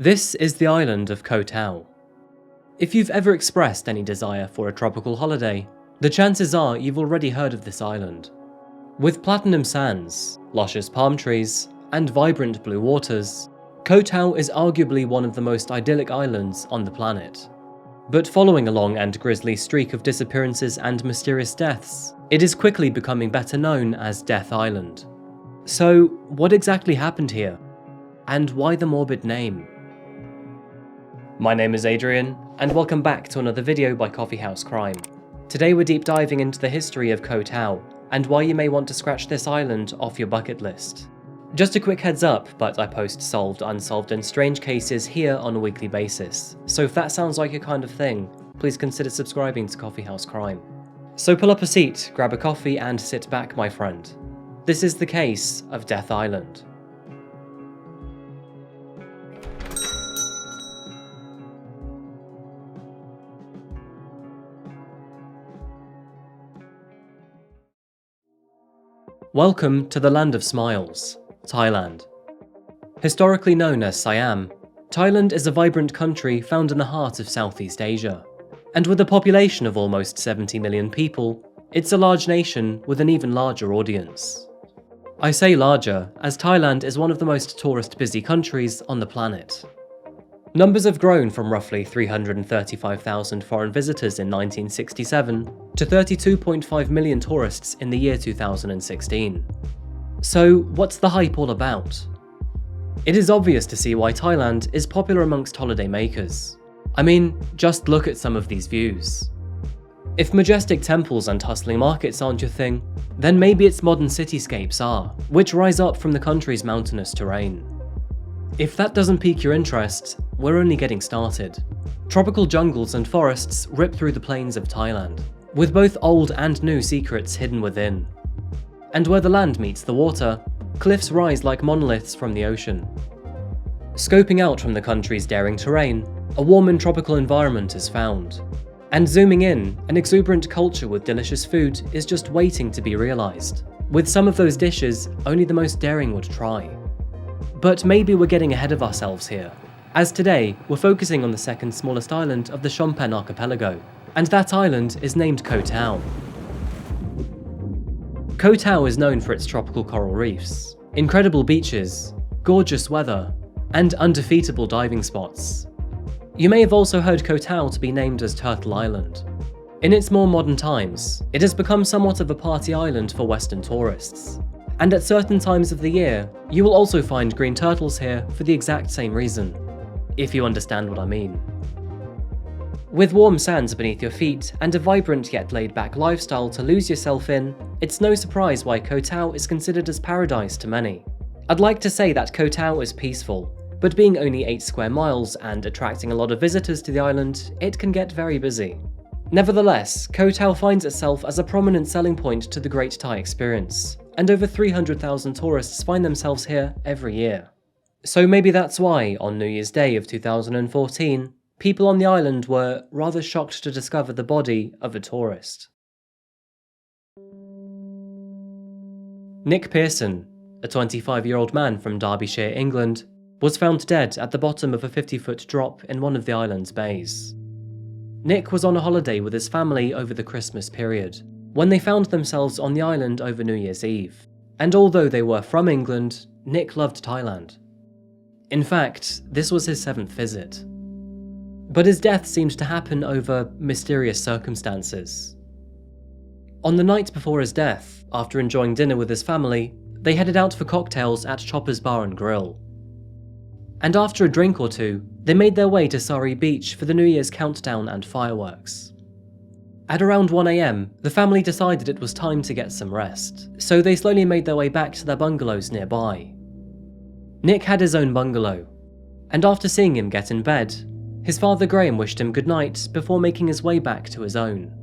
This is the island of Koh Tao. If you've ever expressed any desire for a tropical holiday, the chances are you've already heard of this island. With platinum sands, luscious palm trees, and vibrant blue waters, Koh Tao is arguably one of the most idyllic islands on the planet. But following a long and grisly streak of disappearances and mysterious deaths, it is quickly becoming better known as Death Island. So, what exactly happened here? And why the morbid name? My name is Adrian, and welcome back to another video by Coffeehouse Crime. Today we're deep diving into the history of Koh Tao, and why you may want to scratch this island off your bucket list. Just a quick heads up, but I post solved, unsolved and strange cases here on a weekly basis, so if that sounds like your kind of thing, please consider subscribing to Coffeehouse Crime. So pull up a seat, grab a coffee and sit back, my friend. This is the case of Death Island. Welcome to the Land of Smiles, Thailand. Historically known as Siam, Thailand is a vibrant country found in the heart of Southeast Asia. And with a population of almost 70 million people, it's a large nation with an even larger audience. I say larger, as Thailand is one of the most tourist-busy countries on the planet. Numbers have grown from roughly 335,000 foreign visitors in 1967 to 32.5 million tourists in the year 2016. So, what's the hype all about? It is obvious to see why Thailand is popular amongst holidaymakers. I mean, just look at some of these views. If majestic temples and hustling markets aren't your thing, then maybe its modern cityscapes are, which rise up from the country's mountainous terrain. If that doesn't pique your interest, we're only getting started. Tropical jungles and forests rip through the plains of Thailand, with both old and new secrets hidden within. And where the land meets the water, cliffs rise like monoliths from the ocean. Scoping out from the country's daring terrain, a warm and tropical environment is found. And zooming in, an exuberant culture with delicious food is just waiting to be realized. With some of those dishes, only the most daring would try. But maybe we're getting ahead of ourselves here, as today we're focusing on the second smallest island of the Shompen archipelago, and that island is named Koh Tao. Koh Tao is known for its tropical coral reefs, incredible beaches, gorgeous weather, and undefeatable diving spots. You may have also heard Koh Tao to be named as Turtle Island. In its more modern times, it has become somewhat of a party island for Western tourists. And at certain times of the year, you will also find green turtles here for the exact same reason, if you understand what I mean. With warm sands beneath your feet and a vibrant yet laid-back lifestyle to lose yourself in, it's no surprise why Koh Tao is considered as paradise to many. I'd like to say that Koh Tao is peaceful, but being only 8 square miles and attracting a lot of visitors to the island, it can get very busy. Nevertheless, Koh Tao finds itself as a prominent selling point to the Great Thai Experience, and over 300,000 tourists find themselves here every year. So maybe that's why, on New Year's Day of 2014, people on the island were rather shocked to discover the body of a tourist. Nick Pearson, a 25-year-old man from Derbyshire, England, was found dead at the bottom of a 50-foot drop in one of the island's bays. Nick was on a holiday with his family over the Christmas period, when they found themselves on the island over New Year's Eve. And although they were from England, Nick loved Thailand. In fact, this was his 7th visit. But his death seemed to happen over mysterious circumstances. On the night before his death, after enjoying dinner with his family, they headed out for cocktails at Chopper's Bar and Grill. And after a drink or two, they made their way to Surrey Beach for the New Year's countdown and fireworks. At around 1 AM, the family decided it was time to get some rest, so they slowly made their way back to their bungalows nearby. Nick had his own bungalow, and after seeing him get in bed, his father Graham wished him goodnight before making his way back to his own.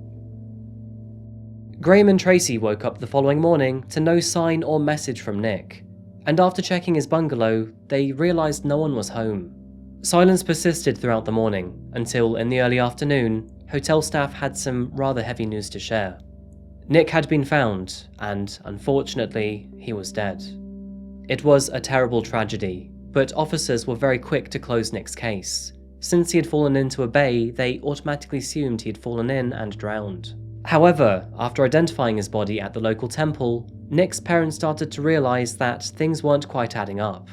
Graham and Tracy woke up the following morning to no sign or message from Nick, and after checking his bungalow, they realised no one was home. Silence persisted throughout the morning, until in the early afternoon, hotel staff had some rather heavy news to share. Nick had been found, and unfortunately, he was dead. It was a terrible tragedy, but officers were very quick to close Nick's case. Since he had fallen into a bay, they automatically assumed he had fallen in and drowned. However, after identifying his body at the local temple, Nick's parents started to realise that things weren't quite adding up.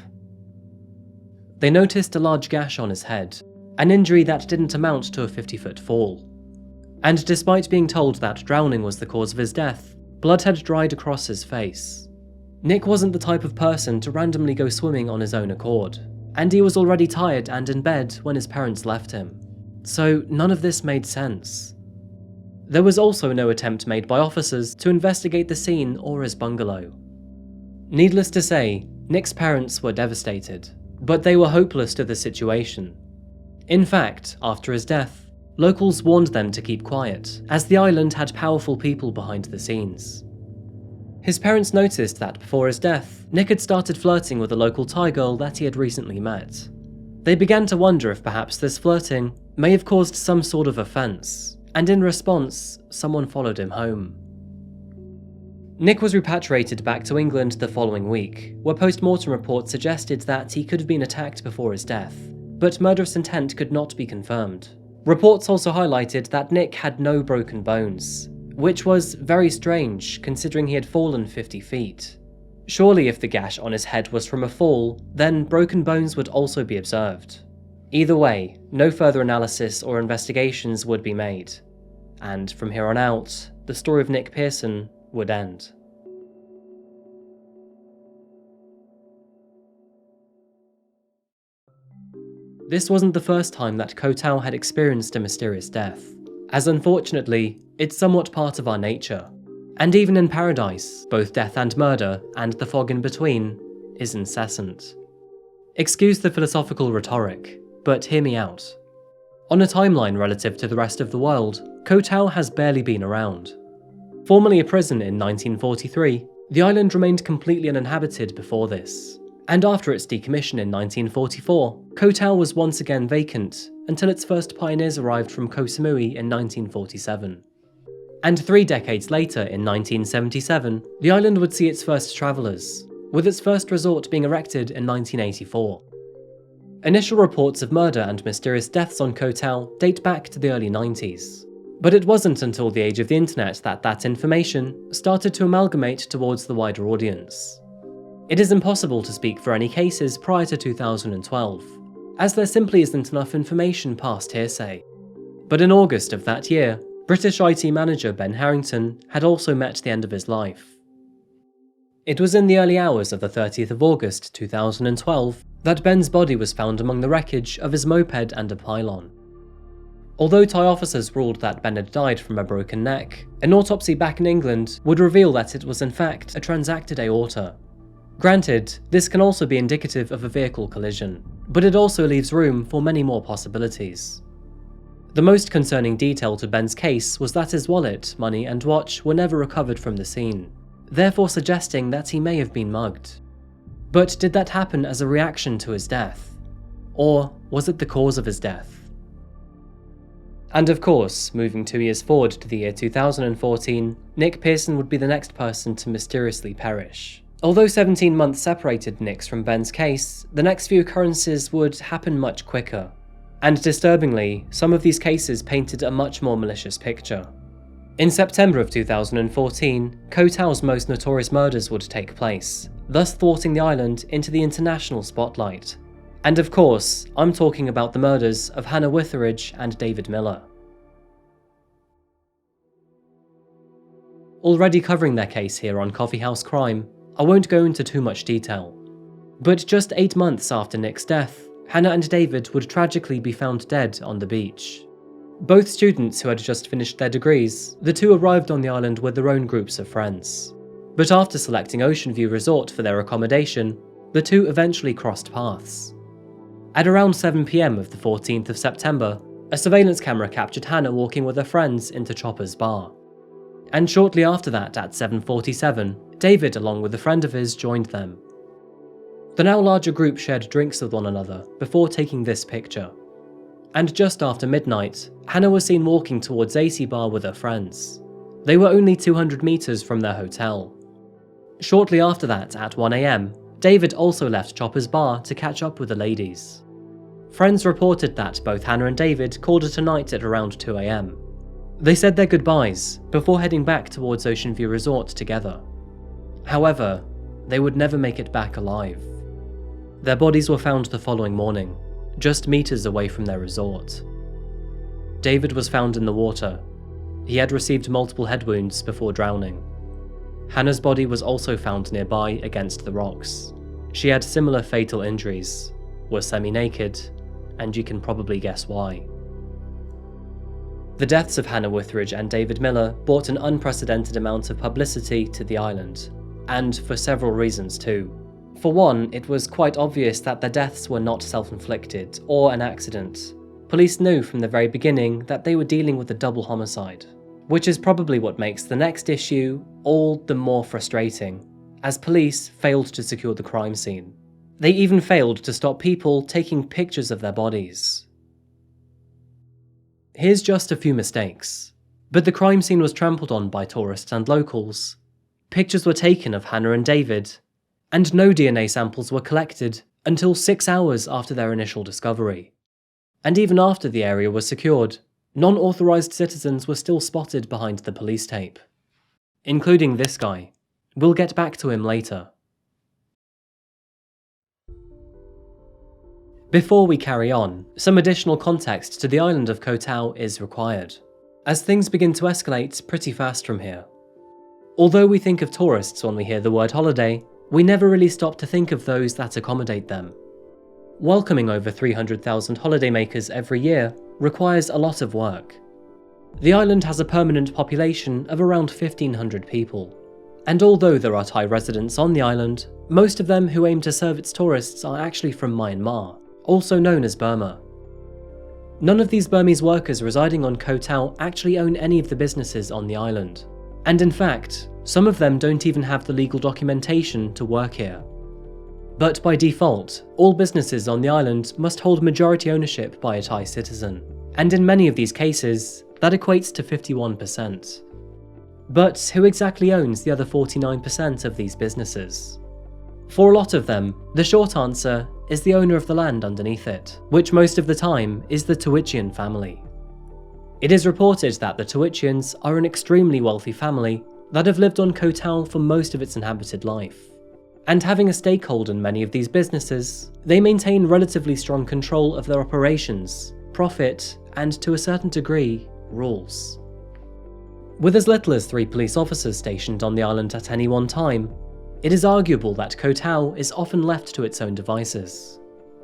They noticed a large gash on his head, an injury that didn't amount to a 50-foot fall. And despite being told that drowning was the cause of his death, blood had dried across his face. Nick wasn't the type of person to randomly go swimming on his own accord, and he was already tired and in bed when his parents left him. So none of this made sense. There was also no attempt made by officers to investigate the scene or his bungalow. Needless to say, Nick's parents were devastated, but they were hopeless to the situation. In fact, after his death, locals warned them to keep quiet, as the island had powerful people behind the scenes. His parents noticed that before his death, Nick had started flirting with a local Thai girl that he had recently met. They began to wonder if perhaps this flirting may have caused some sort of offence, and in response, someone followed him home. Nick was repatriated back to England the following week, where post-mortem reports suggested that he could have been attacked before his death, but murderous intent could not be confirmed. Reports also highlighted that Nick had no broken bones, which was very strange considering he had fallen 50 feet. Surely if the gash on his head was from a fall, then broken bones would also be observed. Either way, no further analysis or investigations would be made, and from here on out, the story of Nick Pearson would end. This wasn't the first time that Koh Tao had experienced a mysterious death, as unfortunately, it's somewhat part of our nature. And even in paradise, both death and murder, and the fog in between, is incessant. Excuse the philosophical rhetoric, but hear me out. On a timeline relative to the rest of the world, Koh Tao has barely been around. Formerly a prison in 1943, the island remained completely uninhabited before this. And after its decommission in 1944, Koh Tao was once again vacant until its first pioneers arrived from Koh Samui in 1947. And 3 decades later, in 1977, the island would see its first travellers, with its first resort being erected in 1984. Initial reports of murder and mysterious deaths on Koh Tao date back to the early 90s. But it wasn't until the age of the internet that information started to amalgamate towards the wider audience. It is impossible to speak for any cases prior to 2012, as there simply isn't enough information past hearsay. But in August of that year, British IT manager Ben Harrington had also met the end of his life. It was in the early hours of the 30th of August 2012 that Ben's body was found among the wreckage of his moped and a pylon. Although Thai officers ruled that Ben had died from a broken neck, an autopsy back in England would reveal that it was in fact a transacted aorta. Granted, this can also be indicative of a vehicle collision, but it also leaves room for many more possibilities. The most concerning detail to Ben's case was that his wallet, money and watch were never recovered from the scene, therefore suggesting that he may have been mugged. But did that happen as a reaction to his death? Or was it the cause of his death? And of course, moving 2 years forward to the year 2014, Nick Pearson would be the next person to mysteriously perish. Although 17 months separated Nick's from Ben's case, the next few occurrences would happen much quicker. And disturbingly, some of these cases painted a much more malicious picture. In September of 2014, Koh Tao's most notorious murders would take place, thus thwarting the island into the international spotlight. And of course, I'm talking about the murders of Hannah Witheridge and David Miller. Already covering their case here on Coffeehouse Crime, I won't go into too much detail. But just 8 months after Nick's death, Hannah and David would tragically be found dead on the beach. Both students who had just finished their degrees, the two arrived on the island with their own groups of friends. But after selecting Ocean View Resort for their accommodation, the two eventually crossed paths. At around 7 PM of the 14th of September, a surveillance camera captured Hannah walking with her friends into Chopper's bar. And shortly after that, at 7:47, David, along with a friend of his, joined them. The now larger group shared drinks with one another before taking this picture. And just after midnight, Hannah was seen walking towards AC Bar with her friends. They were only 200 meters from their hotel. Shortly after that, at 1 AM, David also left Chopper's bar to catch up with the ladies. Friends reported that both Hannah and David called it a night at around 2 a.m. They said their goodbyes before heading back towards Ocean View Resort together. However, they would never make it back alive. Their bodies were found the following morning, just meters away from their resort. David was found in the water. He had received multiple head wounds before drowning. Hannah's body was also found nearby against the rocks. She had similar fatal injuries, was semi-naked, and you can probably guess why. The deaths of Hannah Witheridge and David Miller brought an unprecedented amount of publicity to the island, and for several reasons too. For one, it was quite obvious that their deaths were not self-inflicted or an accident. Police knew from the very beginning that they were dealing with a double homicide, which is probably what makes the next issue all the more frustrating, as police failed to secure the crime scene. They even failed to stop people taking pictures of their bodies. Here's just a few mistakes, but the crime scene was trampled on by tourists and locals. Pictures were taken of Hannah and David, and no DNA samples were collected until 6 hours after their initial discovery. And even after the area was secured, non-authorized citizens were still spotted behind the police tape. Including this guy. We'll get back to him later. Before we carry on, some additional context to the island of Koh Tao is required, as things begin to escalate pretty fast from here. Although we think of tourists when we hear the word holiday, we never really stop to think of those that accommodate them. Welcoming over 300,000 holidaymakers every year requires a lot of work. The island has a permanent population of around 1,500 people, and although there are Thai residents on the island, most of them who aim to serve its tourists are actually from Myanmar, also known as Burma. None of these Burmese workers residing on Koh Tao actually own any of the businesses on the island, and in fact, some of them don't even have the legal documentation to work here. But by default, all businesses on the island must hold majority ownership by a Thai citizen, and in many of these cases, that equates to 51%. But who exactly owns the other 49% of these businesses? For a lot of them, the short answer is the owner of the land underneath it, which most of the time is the Tawitian family. It is reported that the Tawitians are an extremely wealthy family that have lived on Koh Tao for most of its inhabited life. And having a stakeholder in many of these businesses, they maintain relatively strong control of their operations, profit, and to a certain degree, rules. With as little as 3 police officers stationed on the island at any one time, it is arguable that Koh Tao is often left to its own devices.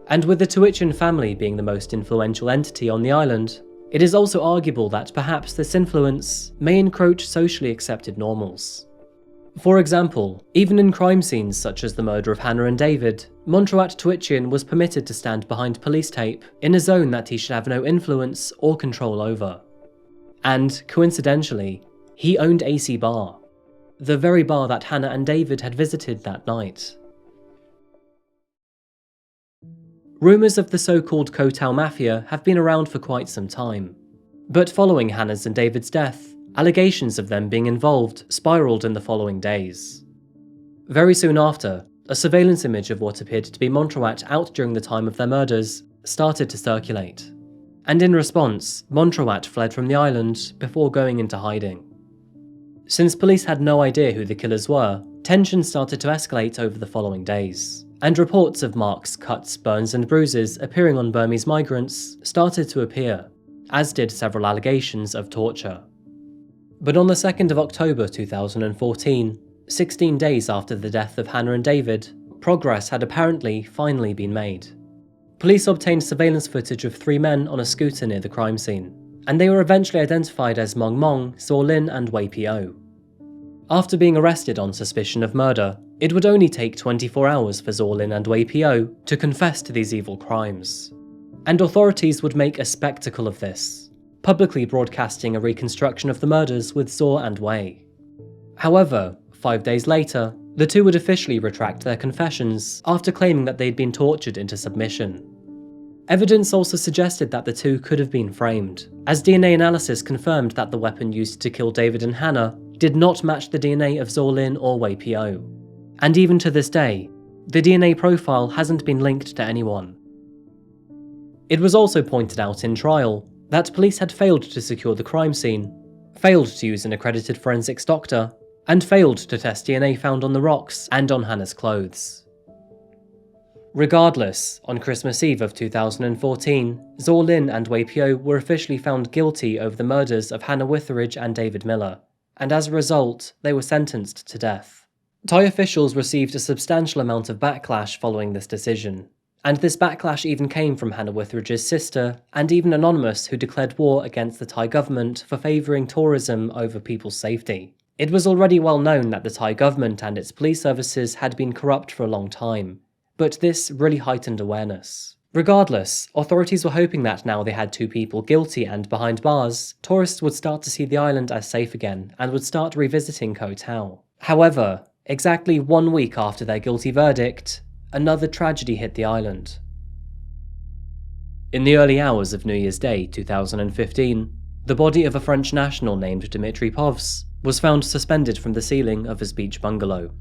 And with the Tawitian family being the most influential entity on the island, it is also arguable that perhaps this influence may encroach socially accepted normals. For example, even in crime scenes such as the murder of Hannah and David, Montrawat Tawitian was permitted to stand behind police tape in a zone that he should have no influence or control over. And, coincidentally, he owned AC Bar, the very bar that Hannah and David had visited that night. Rumours of the so-called Koh Tao Mafia have been around for quite some time, but following Hannah's and David's death, allegations of them being involved spiralled in the following days. Very soon after, a surveillance image of what appeared to be Montrawat out during the time of their murders started to circulate, and in response, Montrawat fled from the island before going into hiding. Since police had no idea who the killers were, tensions started to escalate over the following days, and reports of marks, cuts, burns and bruises appearing on Burmese migrants started to appear, as did several allegations of torture. But on the 2nd of October 2014, 16 days after the death of Hannah and David, progress had apparently finally been made. Police obtained surveillance footage of 3 men on a scooter near the crime scene, and they were eventually identified as Mong Mong, Saw Lin and Wei Pio. After being arrested on suspicion of murder, it would only take 24 hours for Saw Lin and Wei Pio to confess to these evil crimes. And authorities would make a spectacle of this, publicly broadcasting a reconstruction of the murders with Saw and Wei. However, 5 days later, the two would officially retract their confessions after claiming that they'd been tortured into submission. Evidence also suggested that the two could have been framed, as DNA analysis confirmed that the weapon used to kill David and Hannah did not match the DNA of Saw Lin or Wei Pio. And even to this day, The DNA profile hasn't been linked to anyone. It was also pointed out in trial that police had failed to secure the crime scene, failed to use an accredited forensics doctor, and failed to test DNA found on the rocks and on Hannah's clothes. Regardless, on Christmas Eve of 2014, Zor Lin and Wei Pyo were officially found guilty over the murders of Hannah Witheridge and David Miller, and as a result, they were sentenced to death. Thai officials received a substantial amount of backlash following this decision, and this backlash even came from Hannah Witheridge's sister, and even Anonymous, who declared war against the Thai government for favouring tourism over people's safety. It was already well known that the Thai government and its police services had been corrupt for a long time, but this really heightened awareness. Regardless, authorities were hoping that now they had 2 people guilty and behind bars, tourists would start to see the island as safe again and would start revisiting Koh Tao. However, exactly 1 week after their guilty verdict, another tragedy hit the island. In the early hours of New Year's Day 2015, the body of a French national named Dimitri Povse was found suspended from the ceiling of his beach bungalow.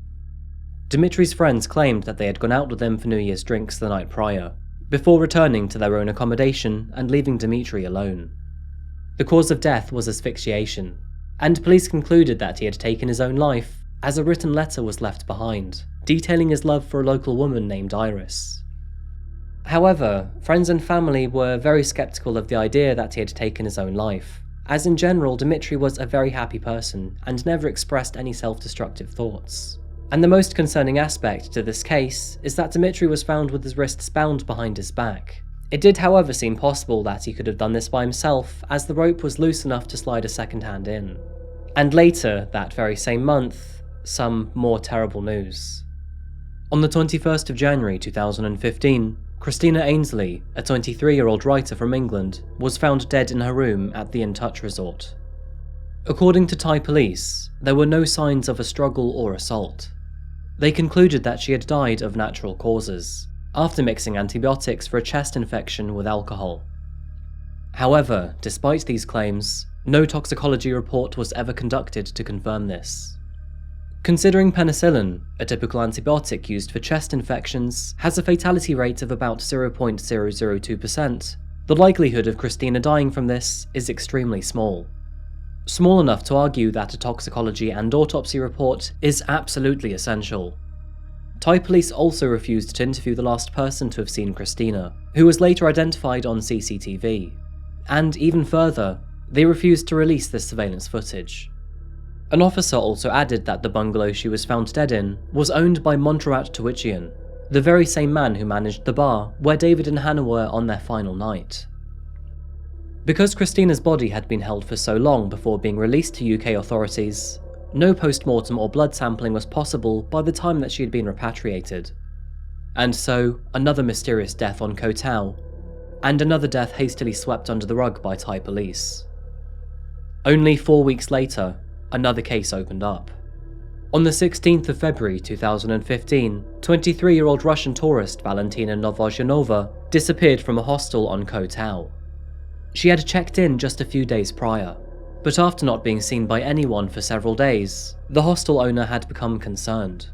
Dimitri's friends claimed that they had gone out with him for New Year's drinks the night prior, before returning to their own accommodation and leaving Dimitri alone. The cause of death was asphyxiation, and police concluded that he had taken his own life as a written letter was left behind, detailing his love for a local woman named Iris. However, friends and family were very skeptical of the idea that he had taken his own life, as in general Dimitri was a very happy person and never expressed any self-destructive thoughts. And the most concerning aspect to this case is that Dimitri was found with his wrists bound behind his back. It did however seem possible that he could have done this by himself, as the rope was loose enough to slide a second hand in. And later, that very same month, some more terrible news. On the 21st of January 2015, Christina Annesley, a 23-year-old writer from England, was found dead in her room at the In Touch resort. According to Thai police, there were no signs of a struggle or assault. They concluded that she had died of natural causes, after mixing antibiotics for a chest infection with alcohol. However, despite these claims, no toxicology report was ever conducted to confirm this. Considering penicillin, a typical antibiotic used for chest infections, has a fatality rate of about 0.002%, the likelihood of Christina dying from this is extremely small. Small enough to argue that a toxicology and autopsy report is absolutely essential. Thai police also refused to interview the last person to have seen Christina, who was later identified on CCTV. And even further, they refused to release this surveillance footage. An officer also added that the bungalow she was found dead in was owned by Montserrat Tawichian, the very same man who managed the bar where David and Hannah were on their final night. Because Christina's body had been held for so long before being released to UK authorities, no post-mortem or blood sampling was possible by the time that she had been repatriated. And so, another mysterious death on Koh Tao, and another death hastily swept under the rug by Thai police. Only 4 weeks later, another case opened up. On the 16th of February 2015, 23-year-old Russian tourist Valentina Novozhyonova disappeared from a hostel on Koh Tao. She had checked in just a few days prior, but after not being seen by anyone for several days, the hostel owner had become concerned.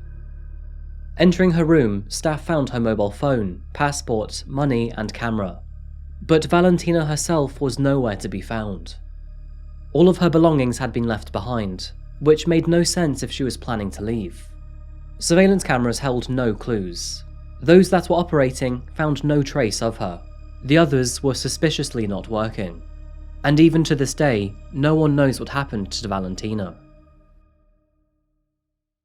Entering her room, staff found her mobile phone, passport, money, and camera. But Valentina herself was nowhere to be found. All of her belongings had been left behind, which made no sense if she was planning to leave. Surveillance cameras held no clues. Those that were operating found no trace of her. The others were suspiciously not working. And even to this day, no one knows what happened to Valentina.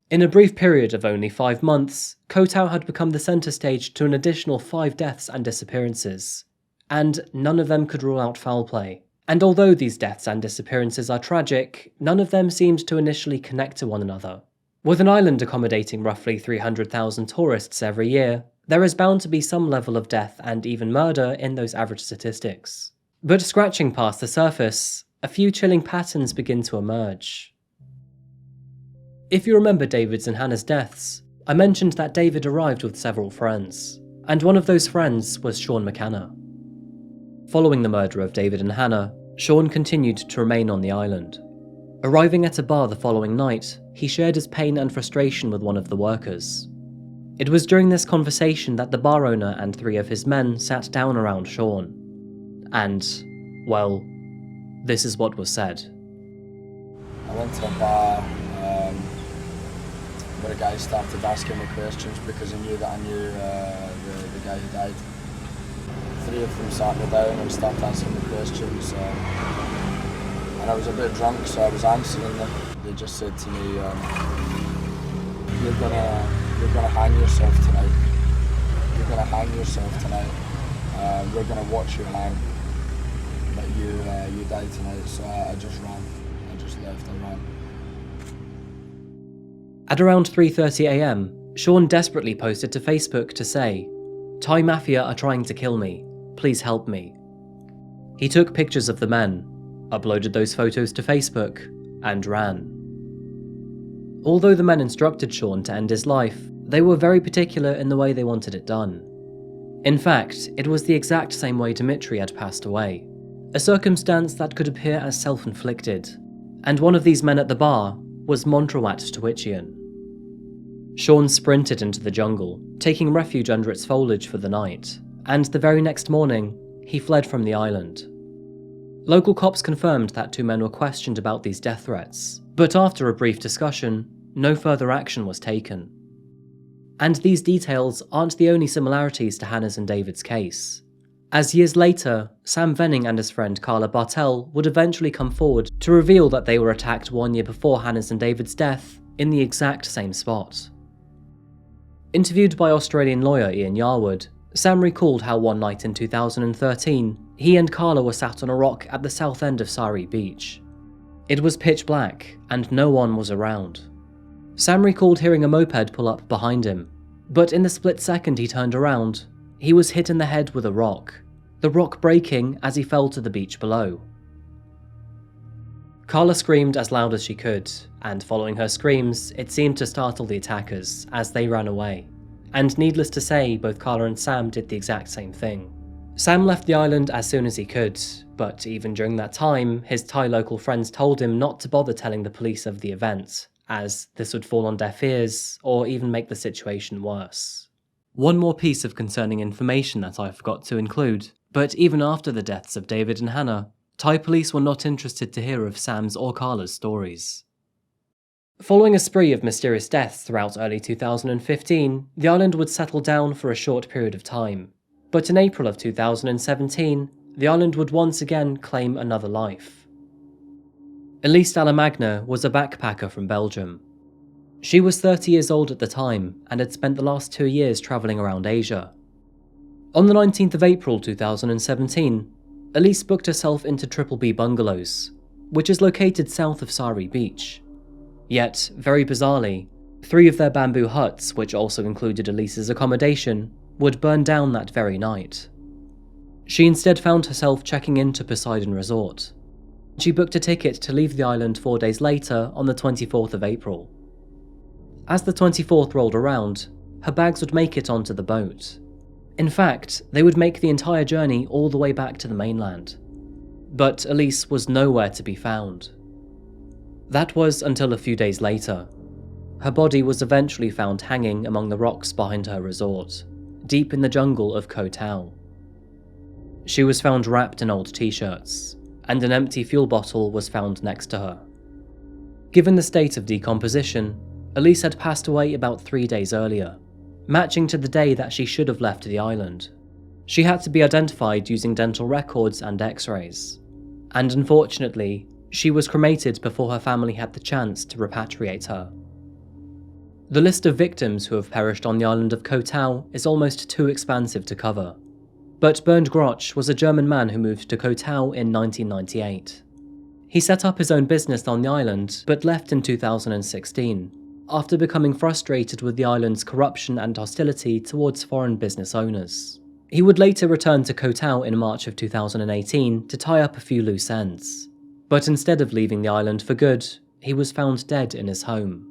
In a brief period of only 5 months, Koh Tao had become the centre stage to an additional 5 deaths and disappearances, and none of them could rule out foul play. And although these deaths and disappearances are tragic, none of them seemed to initially connect to one another. With an island accommodating roughly 300,000 tourists every year, there is bound to be some level of death and even murder in those average statistics. But scratching past the surface, a few chilling patterns begin to emerge. If you remember David's and Hannah's deaths, I mentioned that David arrived with several friends, and one of those friends was Sean McKenna. Following the murder of David and Hannah, Sean continued to remain on the island. Arriving at a bar the following night, he shared his pain and frustration with one of the workers. It was during this conversation that the bar owner and 3 of his men sat down around Sean. And, well, this is what was said. I went to a bar where a guy started asking me questions because he knew that I knew the guy who died. 3 of them sat me down and started asking me questions. And I was a bit drunk, so I was answering them. They just said to me, you're gonna hang yourself tonight. You're gonna hang yourself tonight. We're gonna watch you hang. But you died tonight, so I just ran. I just left and ran. At around 3:30 AM, Sean desperately posted to Facebook to say, "Thai Mafia are trying to kill me. Please help me." He took pictures of the men, uploaded those photos to Facebook, and ran. Although the men instructed Sean to end his life, they were very particular in the way they wanted it done. In fact, it was the exact same way Dimitri had passed away, a circumstance that could appear as self-inflicted, and one of these men at the bar was Montrawat Twitchian. Sean sprinted into the jungle, taking refuge under its foliage for the night, and the very next morning, he fled from the island. Local cops confirmed that 2 men were questioned about these death threats, but after a brief discussion, no further action was taken. And these details aren't the only similarities to Hannah's and David's case, as years later, Sam Venning and his friend Carla Bartel would eventually come forward to reveal that they were attacked 1 year before Hannah's and David's death in the exact same spot. Interviewed by Australian lawyer Ian Yarwood, Sam recalled how one night in 2013, he and Carla were sat on a rock at the south end of Sari Beach. It was pitch black, and no one was around. Sam recalled hearing a moped pull up behind him, but in the split second he turned around, he was hit in the head with a rock, the rock breaking as he fell to the beach below. Carla screamed as loud as she could, and following her screams, it seemed to startle the attackers as they ran away. And needless to say, both Carla and Sam did the exact same thing. Sam left the island as soon as he could, but even during that time, his Thai local friends told him not to bother telling the police of the event, as this would fall on deaf ears or even make the situation worse. One more piece of concerning information that I forgot to include, but even after the deaths of David and Hannah, Thai police were not interested to hear of Sam's or Carla's stories. Following a spree of mysterious deaths throughout early 2015, the island would settle down for a short period of time. But in April of 2017, the island would once again claim another life. Elise Dallemagne was a backpacker from Belgium. She was 30 years old at the time and had spent the last 2 years travelling around Asia. On the 19th of April 2017, Elise booked herself into Triple B Bungalows, which is located south of Sari Beach. Yet, very bizarrely, 3 of their bamboo huts, which also included Elise's accommodation, would burn down that very night. She instead found herself checking into Poseidon Resort. She booked a ticket to leave the island 4 days later on the 24th of April. As the 24th rolled around, her bags would make it onto the boat. In fact, they would make the entire journey all the way back to the mainland. But Elise was nowhere to be found. That was until a few days later. Her body was eventually found hanging among the rocks behind her resort, deep in the jungle of Koh Tao. She was found wrapped in old t-shirts, and an empty fuel bottle was found next to her. Given the state of decomposition, Elise had passed away about 3 days earlier, matching to the day that she should have left the island. She had to be identified using dental records and x-rays, and unfortunately, she was cremated before her family had the chance to repatriate her. The list of victims who have perished on the island of Koh Tao is almost too expansive to cover, but Bernd Grotsch was a German man who moved to Koh Tao in 1998. He set up his own business on the island, but left in 2016, after becoming frustrated with the island's corruption and hostility towards foreign business owners. He would later return to Koh Tao in March of 2018 to tie up a few loose ends. But instead of leaving the island for good, he was found dead in his home.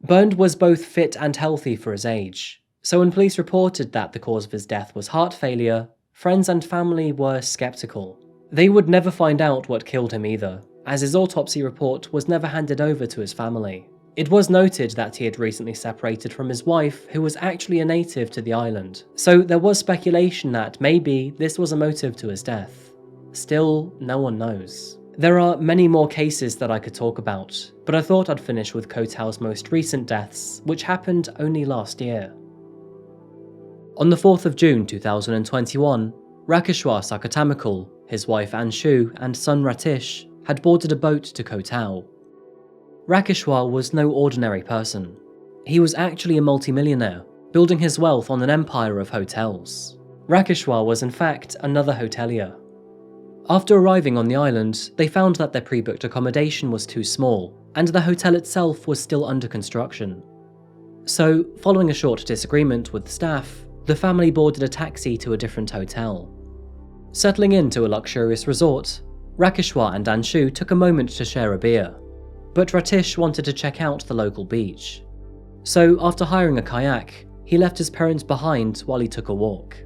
Bernd was both fit and healthy for his age, so when police reported that the cause of his death was heart failure, friends and family were skeptical. They would never find out what killed him either, as his autopsy report was never handed over to his family. It was noted that he had recently separated from his wife, who was actually a native to the island, so there was speculation that maybe this was a motive to his death. Still, no one knows. There are many more cases that I could talk about, but I thought I'd finish with Koh Tao's most recent deaths, which happened only last year. On the 4th of June 2021, Rakeshwar Anshoo, his wife Anshoo, and son Ratish had boarded a boat to Koh Tao. Rakeshwar was no ordinary person. He was actually a multimillionaire, building his wealth on an empire of hotels. Rakeshwar was in fact another hotelier. After arriving on the island, they found that their pre-booked accommodation was too small, and the hotel itself was still under construction. So, following a short disagreement with the staff, the family boarded a taxi to a different hotel. Settling into a luxurious resort, Rakeshwar and Anshoo took a moment to share a beer, but Ratish wanted to check out the local beach. So, after hiring a kayak, he left his parents behind while he took a walk.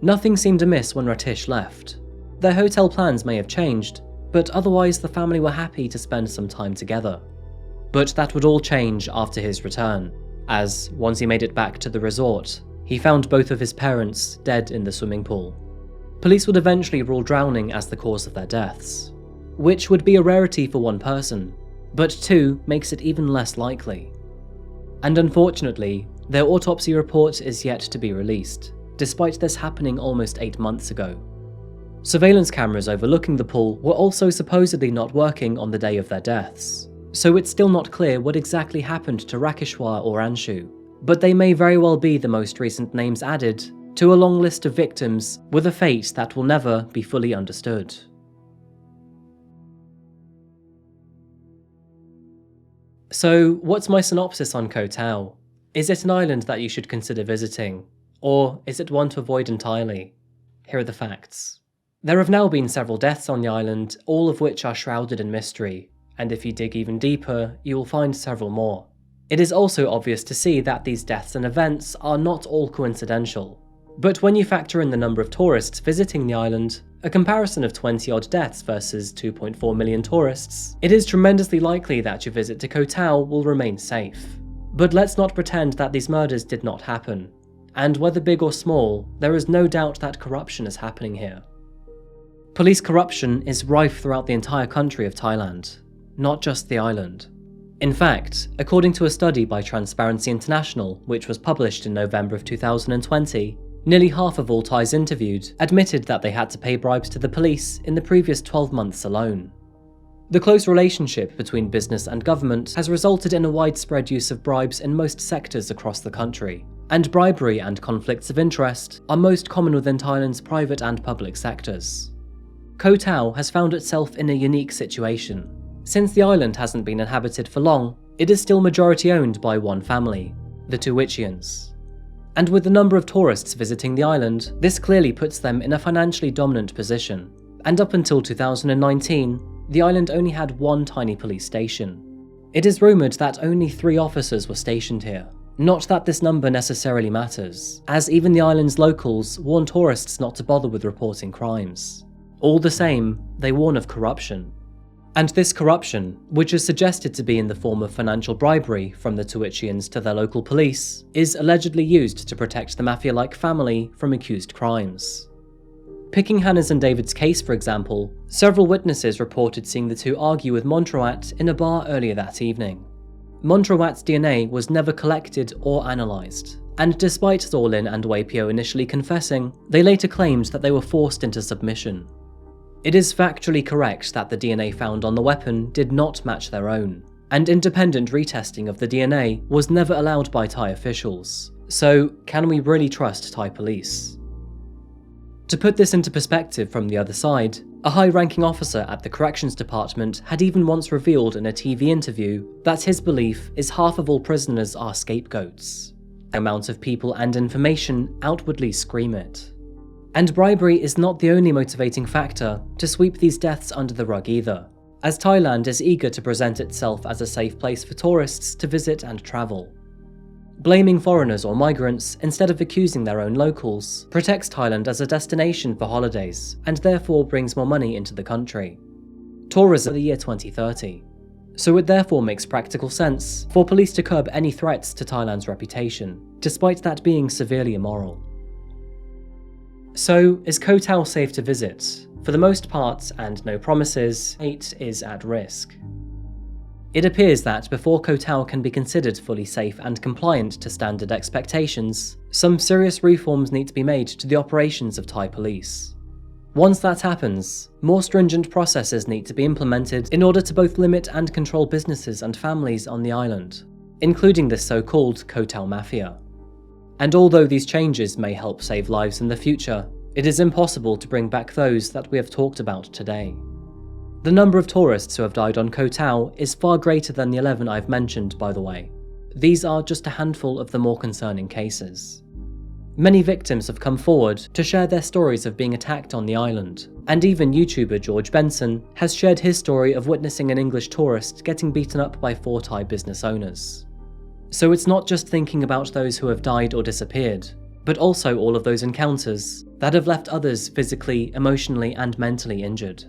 Nothing seemed amiss when Ratish left. Their hotel plans may have changed, but otherwise the family were happy to spend some time together. But that would all change after his return, as once he made it back to the resort, he found both of his parents dead in the swimming pool. Police would eventually rule drowning as the cause of their deaths, which would be a rarity for one person, but two makes it even less likely. And unfortunately, their autopsy report is yet to be released, despite this happening almost 8 months ago. Surveillance cameras overlooking the pool were also supposedly not working on the day of their deaths, so it's still not clear what exactly happened to Rakeshwar or Anshoo, but they may very well be the most recent names added to a long list of victims with a fate that will never be fully understood. So, what's my synopsis on Koh Tao? Is it an island that you should consider visiting, or is it one to avoid entirely? Here are the facts. There have now been several deaths on the island, all of which are shrouded in mystery, and if you dig even deeper, you will find several more. It is also obvious to see that these deaths and events are not all coincidental. But when you factor in the number of tourists visiting the island, a comparison of 20-odd deaths versus 2.4 million tourists, it is tremendously likely that your visit to Koh Tao will remain safe. But let's not pretend that these murders did not happen. And whether big or small, there is no doubt that corruption is happening here. Police corruption is rife throughout the entire country of Thailand, not just the island. In fact, according to a study by Transparency International, which was published in November of 2020, nearly half of all Thais interviewed admitted that they had to pay bribes to the police in the previous 12 months alone. The close relationship between business and government has resulted in a widespread use of bribes in most sectors across the country, and bribery and conflicts of interest are most common within Thailand's private and public sectors. Koh Tao has found itself in a unique situation. Since the island hasn't been inhabited for long, it is still majority owned by one family, the Witheridges. And with the number of tourists visiting the island, this clearly puts them in a financially dominant position. And up until 2019, the island only had one tiny police station. It is rumoured that only 3 officers were stationed here. Not that this number necessarily matters, as even the island's locals warn tourists not to bother with reporting crimes. All the same, they warn of corruption. And this corruption, which is suggested to be in the form of financial bribery from the Witheridges to their local police, is allegedly used to protect the mafia-like family from accused crimes. Picking Hannah's and David's case, for example, several witnesses reported seeing the two argue with Montrawat in a bar earlier that evening. Montrawat's DNA was never collected or analysed, and despite Zorlin and Waipio initially confessing, they later claimed that they were forced into submission. It is factually correct that the DNA found on the weapon did not match their own, and independent retesting of the DNA was never allowed by Thai officials. So, can we really trust Thai police? To put this into perspective from the other side, a high-ranking officer at the corrections department had even once revealed in a TV interview that his belief is half of all prisoners are scapegoats. The amount of people and information outwardly scream it. And bribery is not the only motivating factor to sweep these deaths under the rug either, as Thailand is eager to present itself as a safe place for tourists to visit and travel. Blaming foreigners or migrants instead of accusing their own locals protects Thailand as a destination for holidays and therefore brings more money into the country. Tourism for the year 2030. So it therefore makes practical sense for police to curb any threats to Thailand's reputation, despite that being severely immoral. So, is Koh Tao safe to visit? For the most part, and no promises, it is at risk. It appears that before Koh Tao can be considered fully safe and compliant to standard expectations, some serious reforms need to be made to the operations of Thai police. Once that happens, more stringent processes need to be implemented in order to both limit and control businesses and families on the island, including this so-called Koh Tao Mafia. And although these changes may help save lives in the future, it is impossible to bring back those that we have talked about today. The number of tourists who have died on Koh Tao is far greater than the 11 I've mentioned, by the way. These are just a handful of the more concerning cases. Many victims have come forward to share their stories of being attacked on the island, and even YouTuber George Benson has shared his story of witnessing an English tourist getting beaten up by 4 Thai business owners. So it's not just thinking about those who have died or disappeared, but also all of those encounters that have left others physically, emotionally, and mentally injured.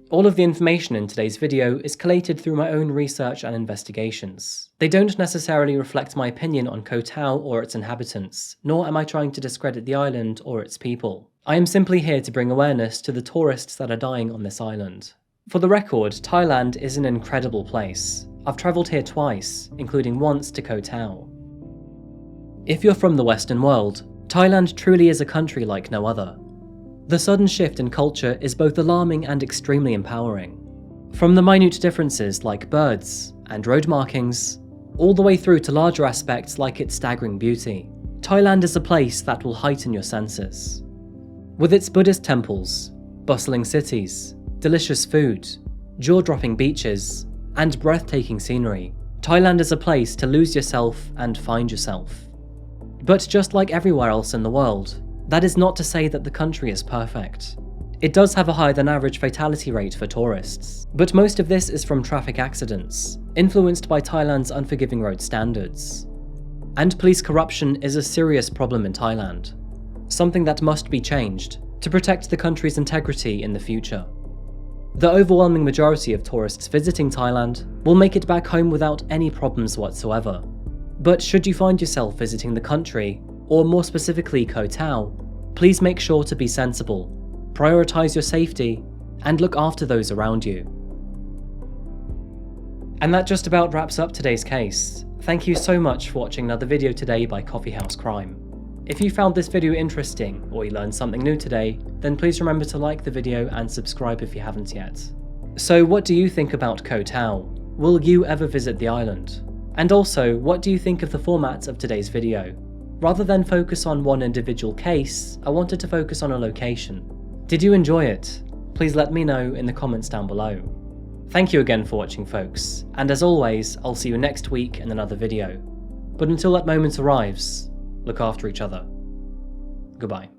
All of the information in today's video is collated through my own research and investigations. They don't necessarily reflect my opinion on Koh Tao or its inhabitants, nor am I trying to discredit the island or its people. I am simply here to bring awareness to the tourists that are dying on this island. For the record, Thailand is an incredible place. I've travelled here twice, including once to Koh Tao. If you're from the Western world, Thailand truly is a country like no other. The sudden shift in culture is both alarming and extremely empowering. From the minute differences like birds and road markings, all the way through to larger aspects like its staggering beauty, Thailand is a place that will heighten your senses. With its Buddhist temples, bustling cities, delicious food, jaw-dropping beaches, and breathtaking scenery, Thailand is a place to lose yourself and find yourself. But just like everywhere else in the world, that is not to say that the country is perfect. It does have a higher than average fatality rate for tourists, but most of this is from traffic accidents, influenced by Thailand's unforgiving road standards. And police corruption is a serious problem in Thailand, something that must be changed to protect the country's integrity in the future. The overwhelming majority of tourists visiting Thailand will make it back home without any problems whatsoever. But should you find yourself visiting the country, or more specifically Koh Tao, please make sure to be sensible, prioritise your safety, and look after those around you. And that just about wraps up today's case. Thank you so much for watching another video today by Coffeehouse Crime. If you found this video interesting, or you learned something new today, then please remember to like the video and subscribe if you haven't yet. So what do you think about Koh Tao? Will you ever visit the island? And also, what do you think of the format of today's video? Rather than focus on one individual case, I wanted to focus on a location. Did you enjoy it? Please let me know in the comments down below. Thank you again for watching, folks, and as always, I'll see you next week in another video. But until that moment arrives, look after each other. Goodbye.